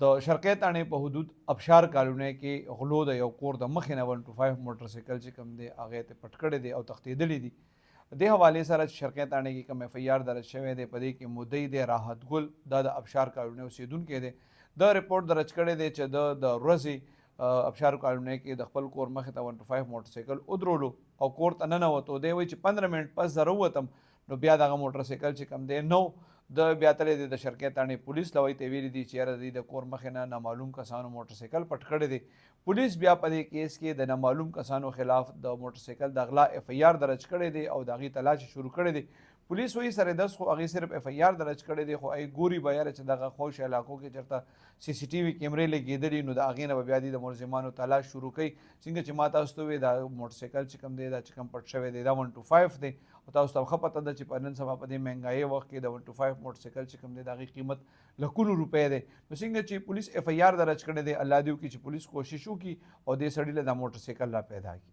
د شرقی تاڼې په حدود ابشار کالونۍ کې غلو د یو کور د مخې نه 125 موټرسایکل چې کوم دی هغې ته پټ کړی دی او تښتېدلی دي. دې حوالې سره چې شرقی تاڼې کې کوم FIR درج شوی دی په دې کې مدعي دی راحت ګل دا د ابشار کالونۍ اوسېدونکی دی. د رپورټ درج کړی دی چې د ورځې ابشار کالونۍ کې د خپل کور مخې ته 125 موټرسایکل ودرولو او کور ته ننوتو. دی وایي چې 15 منټ پس زه راووتم نو بیا دغه موټرسایکل چې کوم دی نو د بیا تللی دی د شرقی تاڼې پولیس له ته ویلي دي چې یاره د د کور مخې نه نامعلوم کسانو موټرسایکل پټ کړی دی. پولیس بیا په دې کیس کې د نامعلوم کسانو خلاف د موټرسایکل د غلا FIR درج کړی دی او د هغې تلاشي شروع کړی دی. پولیس وایي سره دس خو هغې صرف FIR درج کړی دی خو هغې ګوري به یاره چې دغه خوش علاقو کې چېرته CCTV کیمرې لګېدلي نو د هغې نه به بیا د ملزمانو تلاش شروع کوي. څنګه چې ما تاسو ته وویل دا موټرسایکل چې کوم دی دا چې کوم پټ شوی دی دا 125 دی او تاسو ته ښه پته ده چې په نن سبا په دې مهنګایي وخت کې د 125 موټرسایکل چې کوم دی د هغې قیمت لکونو روپۍ دی. نو څنګه چې پولیس FIR درج کړی دی الله دې وکړي چې پولیس کوشش وکړي او دې سړي له دا موټرسایکل را پیدا کړي.